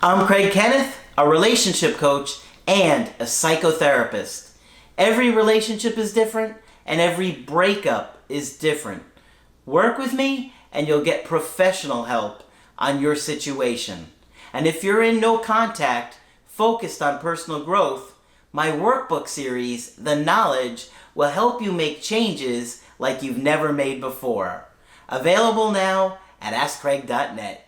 I'm Craig Kenneth, a relationship coach and a psychotherapist. Every relationship is different and every breakup is different. Work with me and you'll get professional help on your situation. And if you're in no contact, focused on personal growth, my workbook series, The Knowledge, will help you make changes like you've never made before. Available now at AskCraig.net.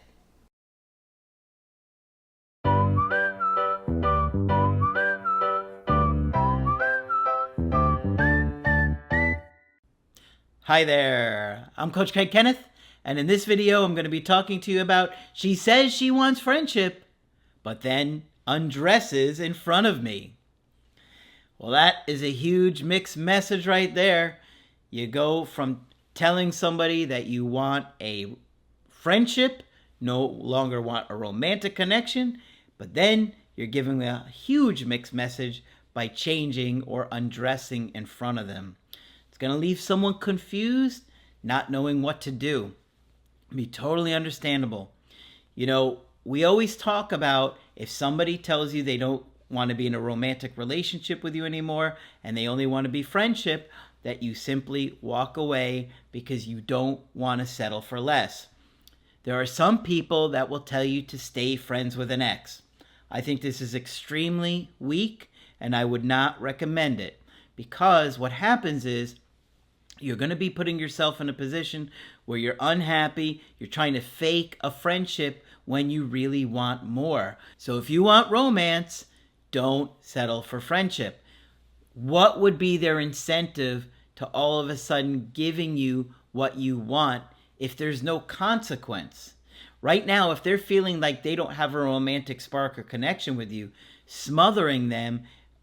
Hi there, I'm Coach Craig Kenneth, and in this video I'm going to be talking to you about she says she wants friendship, but then undresses in front of me. Well, that is a huge mixed message right there. You go from telling somebody that you want a friendship, no longer want a romantic connection, but then you're giving a huge mixed message by changing or undressing in front of them. It's going to leave someone confused, not knowing what to do. It'll be totally understandable. You know, we always talk about if somebody tells you they don't want to be in a romantic relationship with you anymore and they only want to be friendship, that you simply walk away because you don't want to settle for less. There are some people that will tell you to stay friends with an ex. I think this is extremely weak and I would not recommend it, because what happens is you're going to be putting yourself in a position where you're unhappy, you're trying to fake a friendship when you really want more. So if you want romance, don't settle for friendship. What would be their incentive to all of a sudden giving you what you want if there's no consequence? Right now, if they're feeling like they don't have a romantic spark or connection with you, smothering them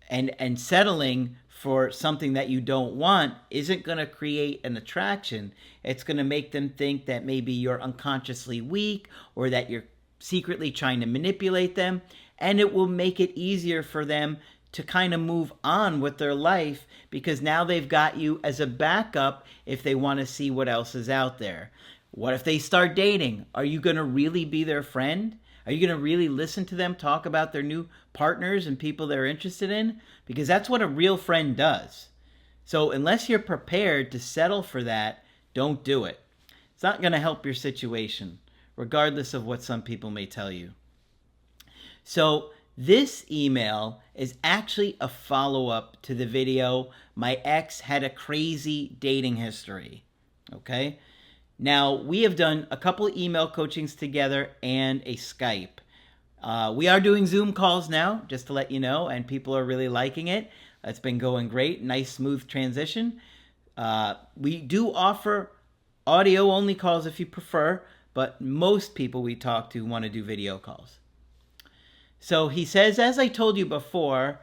and settling for something that you don't want isn't going to create an attraction. It's going to make them think that maybe you're unconsciously weak or that you're secretly trying to manipulate them, and it will make it easier for them to kind of move on with their life because now they've got you as a backup if they want to see what else is out there. What if they start dating? Are you going to really be their friend? Are you going to really listen to them talk about their new partners and people they're interested in? Because that's what a real friend does. So unless you're prepared to settle for that, don't do it. It's not going to help your situation, regardless of what some people may tell you. So this email is actually a follow-up to the video, My Ex Had a Crazy Dating History. Okay? Now, we have done a couple of email coachings together and a Skype. We are doing Zoom calls now, just to let you know, and people are really liking it. It's been going great. Nice, smooth transition. We do offer audio-only calls if you prefer, but most people we talk to want to do video calls. So he says, as I told you before,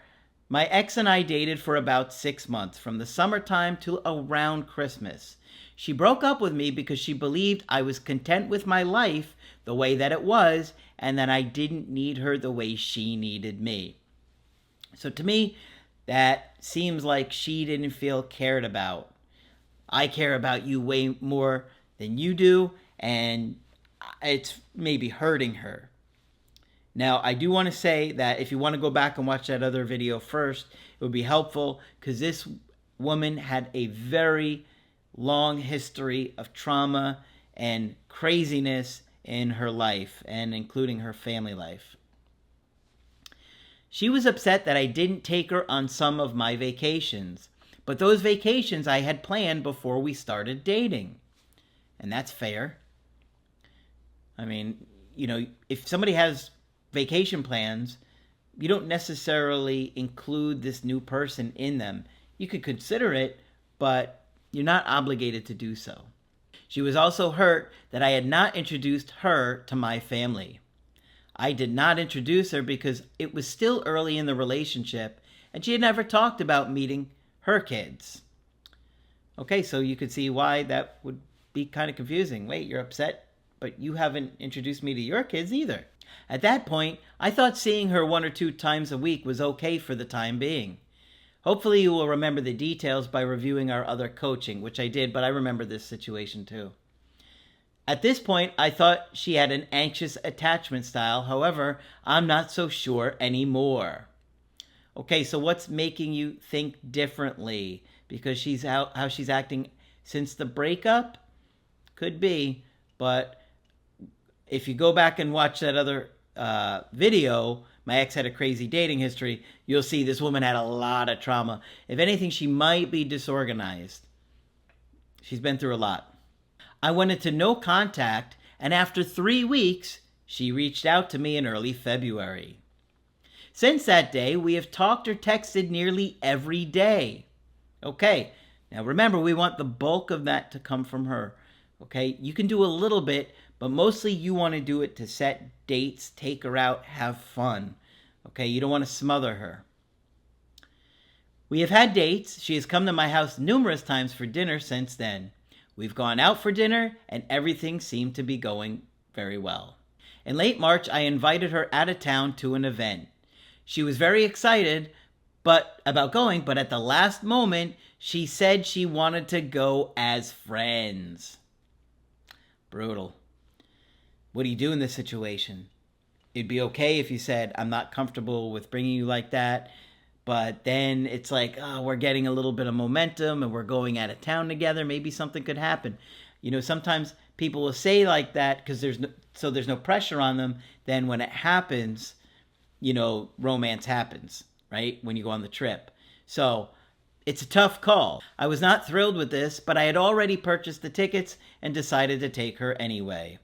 my ex and I dated for about 6 months, from the summertime to around Christmas. She broke up with me because she believed I was content with my life the way that it was and that I didn't need her the way she needed me. So to me, that seems like she didn't feel cared about. I care about you way more than you do, and it's maybe hurting her. Now, I do want to say that if you want to go back and watch that other video first, it would be helpful because this woman had a very long history of trauma and craziness in her life, and including her family life. She was upset that I didn't take her on some of my vacations, but those vacations I had planned before we started dating. And that's fair. I mean, you know, if somebody has vacation plans, you don't necessarily include this new person in them. You could consider it, but you're not obligated to do so. She was also hurt that I had not introduced her to my family. I did not introduce her because it was still early in the relationship and she had never talked about meeting her kids. Okay, so you could see why that would be kind of confusing. Wait, you're upset, but you haven't introduced me to your kids either. At that point, I thought seeing her 1 or 2 times a week was okay for the time being. Hopefully you will remember the details by reviewing our other coaching, which I did, but I remember this situation too. At this point, I thought she had an anxious attachment style. However, I'm not so sure anymore. Okay, so what's making you think differently? Because she's how she's acting since the breakup? Could be, but if you go back and watch that other video, my ex had a crazy dating history, you'll see this woman had a lot of trauma. If anything, she might be disorganized. She's been through a lot. I went into no contact, and after 3 weeks, she reached out to me in early February. Since that day, we have talked or texted nearly every day. Okay, now remember, we want the bulk of that to come from her. Okay, you can do a little bit, but mostly you want to do it to set dates, take her out, have fun. Okay, you don't want to smother her. We have had dates. She has come to my house numerous times for dinner since then. We've gone out for dinner, and everything seemed to be going very well. In late March, I invited her out of town to an event. She was very excited about going, but at the last moment, she said she wanted to go as friends. Brutal. What do you do in this situation? It'd be okay if you said, I'm not comfortable with bringing you like that. But then it's like, oh, we're getting a little bit of momentum and we're going out of town together. Maybe something could happen. You know, sometimes people will say like that because there's no pressure on them. Then when it happens, you know, romance happens, right? When you go on the trip. So it's a tough call. I was not thrilled with this, but I had already purchased the tickets and decided to take her anyway.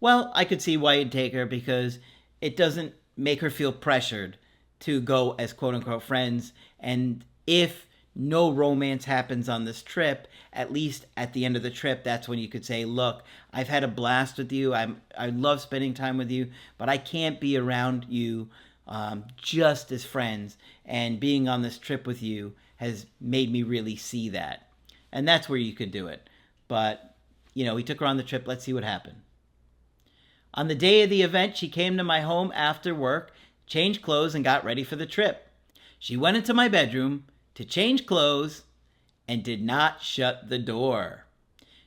Well, I could see why you'd take her because it doesn't make her feel pressured to go as quote-unquote friends. And if no romance happens on this trip, at least at the end of the trip, that's when you could say, look, I've had a blast with you. I love spending time with you, but I can't be around you just as friends. And being on this trip with you has made me really see that. And that's where you could do it. But, you know, we took her on the trip. Let's see what happened. On the day of the event, she came to my home after work, changed clothes, and got ready for the trip. She went into my bedroom to change clothes and did not shut the door.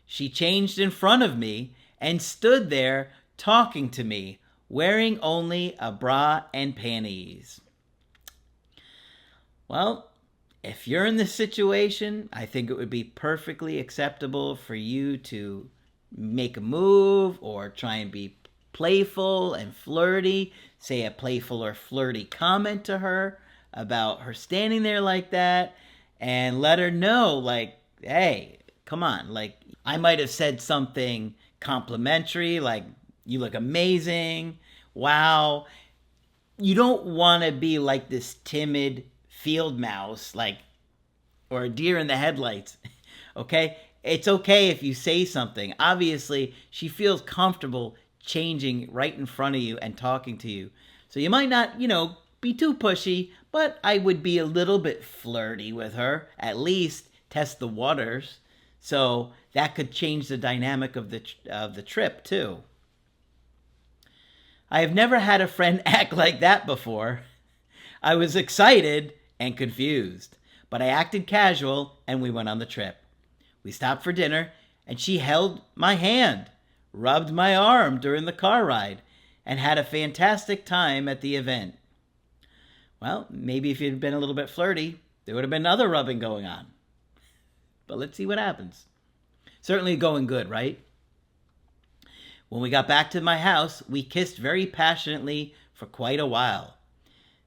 She changed in front of me and stood there talking to me, wearing only a bra and panties. Well, if you're in this situation, I think it would be perfectly acceptable for you to make a move or try and be playful and flirty. Say a playful or flirty comment to her about her standing there like that and let her know, like, hey, come on. Like, I might have said something complimentary, like, you look amazing. Wow. You don't want to be like this timid field mouse, like, or a deer in the headlights. Okay? It's okay if you say something. Obviously, she feels comfortable changing right in front of you and talking to you. So you might not, be too pushy, but I would be a little bit flirty with her. At least test the waters. So that could change the dynamic of the trip too. I have never had a friend act like that before. I was excited and confused, but I acted casual and we went on the trip. We stopped for dinner and she held my hand, rubbed my arm during the car ride, and had a fantastic time at the event. Well, maybe if you'd been a little bit flirty, there would have been other rubbing going on. But let's see what happens. Certainly going good, right? When we got back to my house, we kissed very passionately for quite a while.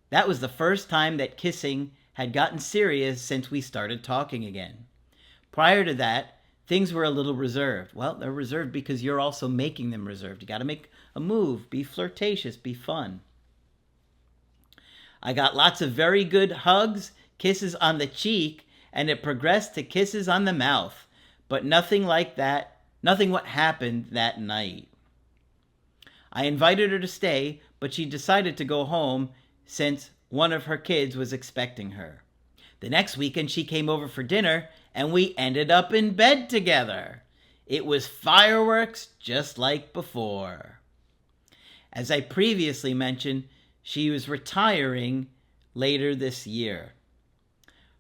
That was the first time that kissing had gotten serious since we started talking again. Prior to that, things were a little reserved. Well, they're reserved because you're also making them reserved. You got to make a move, be flirtatious, be fun. I got lots of very good hugs, kisses on the cheek, and it progressed to kisses on the mouth. But nothing like that, nothing what happened that night. I invited her to stay, but she decided to go home since one of her kids was expecting her. The next weekend she came over for dinner and we ended up in bed together. It was fireworks just like before. As I previously mentioned, she was retiring later this year.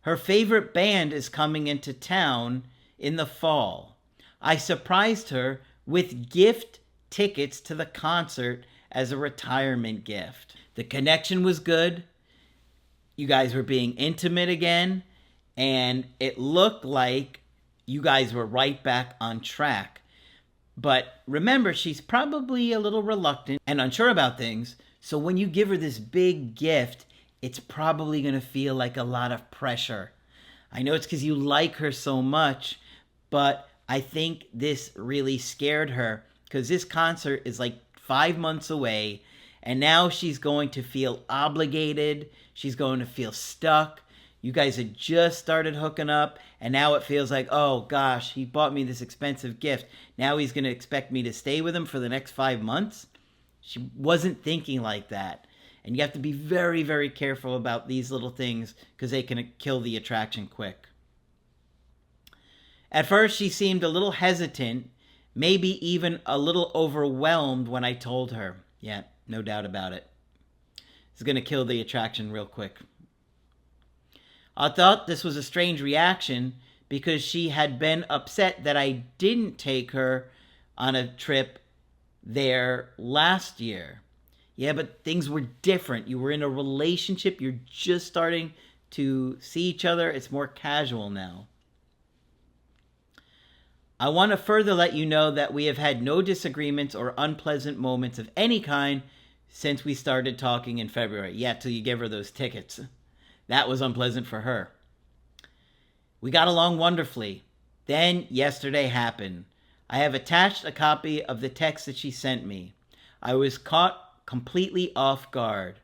Her favorite band is coming into town in the fall. I surprised her with gift tickets to the concert as a retirement gift. The connection was good. You guys were being intimate again, and it looked like you guys were right back on track. But remember, she's probably a little reluctant and unsure about things, so when you give her this big gift, it's probably going to feel like a lot of pressure. I know it's because you like her so much, but I think this really scared her because this concert is like 5 months away, and now she's going to feel obligated. She's going to feel stuck. You guys had just started hooking up, and now it feels like, oh gosh, he bought me this expensive gift. Now he's going to expect me to stay with him for the next 5 months? She wasn't thinking like that. And you have to be very, very careful about these little things because they can kill the attraction quick. At first, she seemed a little hesitant, maybe even a little overwhelmed when I told her. Yeah, no doubt about it. It's going to kill the attraction real quick. I thought this was a strange reaction because she had been upset that I didn't take her on a trip there last year. Yeah, but things were different. You were in a relationship. You're just starting to see each other. It's more casual now. I want to further let you know that we have had no disagreements or unpleasant moments of any kind since we started talking in February. Yeah, till you gave her those tickets. That was unpleasant for her. We got along wonderfully. Then yesterday happened. I have attached a copy of the text that she sent me. I was caught completely off guard.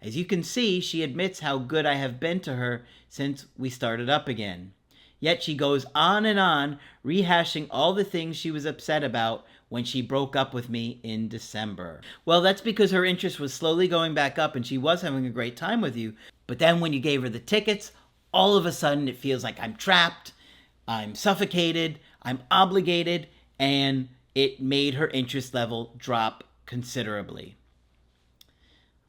As you can see, she admits how good I have been to her since we started up again. Yet she goes on, rehashing all the things she was upset about when she broke up with me in December. Well, that's because her interest was slowly going back up and she was having a great time with you. But then when you gave her the tickets, all of a sudden it feels like I'm trapped, I'm suffocated, I'm obligated, and it made her interest level drop considerably.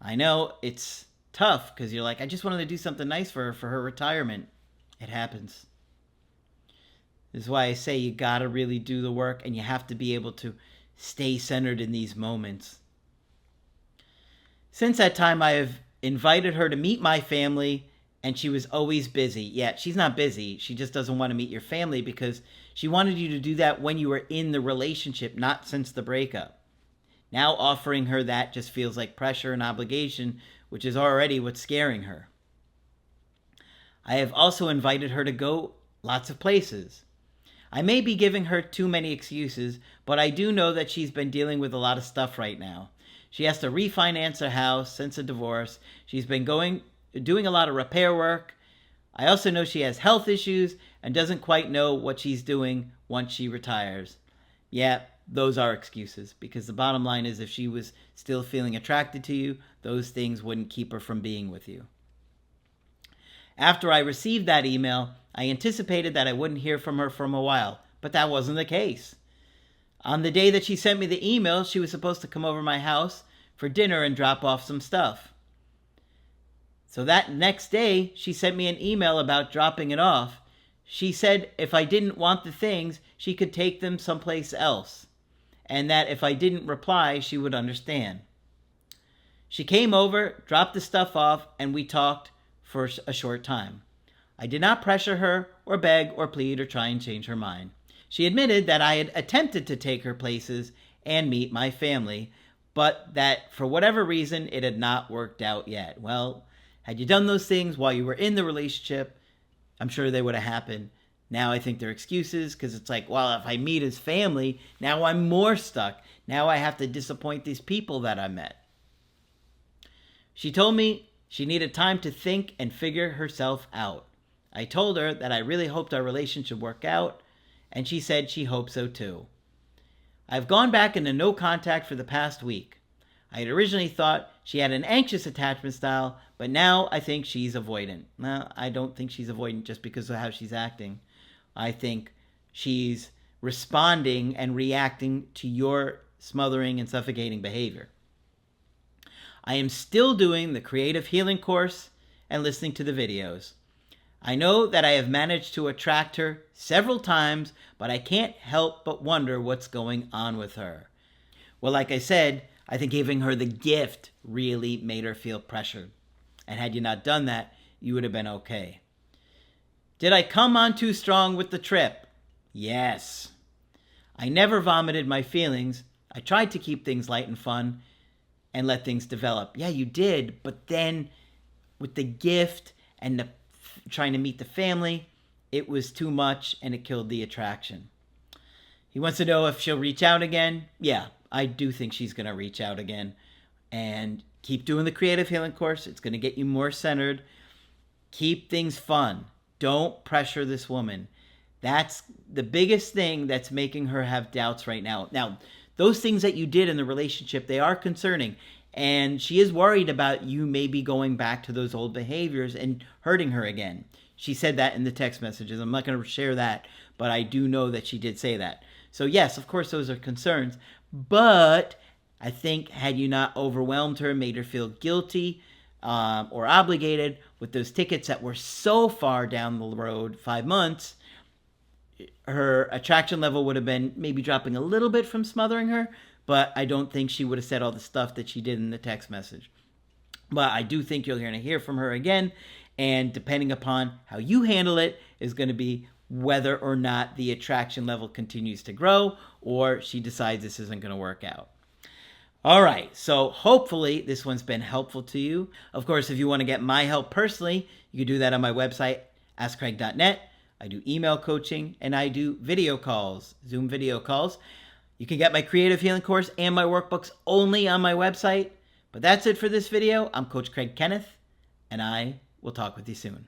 I know it's tough because you're like, I just wanted to do something nice for her retirement. It happens. This is why I say you gotta really do the work and you have to be able to stay centered in these moments. Since that time, I have invited her to meet my family, and she was always busy. Yeah, she's not busy. She just doesn't want to meet your family because she wanted you to do that when you were in the relationship, not since the breakup. Now offering her that just feels like pressure and obligation, which is already what's scaring her. I have also invited her to go lots of places. I may be giving her too many excuses, but I do know that she's been dealing with a lot of stuff right now. She has to refinance her house since a divorce. She's been doing a lot of repair work. I also know she has health issues and doesn't quite know what she's doing once she retires. Yeah, those are excuses because the bottom line is if she was still feeling attracted to you, those things wouldn't keep her from being with you. After I received that email, I anticipated that I wouldn't hear from her for a while, but that wasn't the case. On the day that she sent me the email, she was supposed to come over to my house for dinner and drop off some stuff. So that next day, she sent me an email about dropping it off. She said if I didn't want the things, she could take them someplace else, and that if I didn't reply, she would understand. She came over, dropped the stuff off, and we talked for a short time. I did not pressure her or beg or plead or try and change her mind. She admitted that I had attempted to take her places and meet my family, but that for whatever reason, it had not worked out yet. Well, had you done those things while you were in the relationship, I'm sure they would have happened. Now I think they're excuses because it's like, well, if I meet his family, now I'm more stuck. Now I have to disappoint these people that I met. She told me she needed time to think and figure herself out. I told her that I really hoped our relationship would work out, and she said she hoped so too. I've gone back into no contact for the past week. I had originally thought she had an anxious attachment style, but now I think she's avoidant. Well, I don't think she's avoidant just because of how she's acting. I think she's responding and reacting to your smothering and suffocating behavior. I am still doing the creative healing course and listening to the videos. I know that I have managed to attract her several times, but I can't help but wonder what's going on with her. Well, like I said, I think giving her the gift really made her feel pressured. And had you not done that, you would have been okay. Did I come on too strong with the trip? Yes. I never vomited my feelings. I tried to keep things light and fun and let things develop. Yeah, you did, but then with the gift and the trying to meet the family, it was too much and it killed the attraction. He wants to know if she'll reach out again. Yeah, I do think she's going to reach out again. And keep doing the creative healing course. It's going to get you more centered. Keep things fun. Don't pressure this woman. That's the biggest thing that's making her have doubts right now. Now, those things that you did in the relationship, they are concerning. And she is worried about you maybe going back to those old behaviors and hurting her again. She said that in the text messages. I'm not going to share that, but I do know that she did say that. So yes, of course, those are concerns. But I think had you not overwhelmed her, made her feel guilty or obligated with those tickets that were so far down the road, 5 months, her attraction level would have been maybe dropping a little bit from smothering her, but I don't think she would have said all the stuff that she did in the text message. But I do think you're going to hear from her again, and depending upon how you handle it is going to be whether or not the attraction level continues to grow or she decides this isn't going to work out. All right, so hopefully this one's been helpful to you. Of course, if you want to get my help personally, you can do that on my website, askcraig.net. I do email coaching and I do video calls, Zoom video calls. You can get my creative healing course and my workbooks only on my website. But that's it for this video. I'm Coach Craig Kenneth, and I will talk with you soon.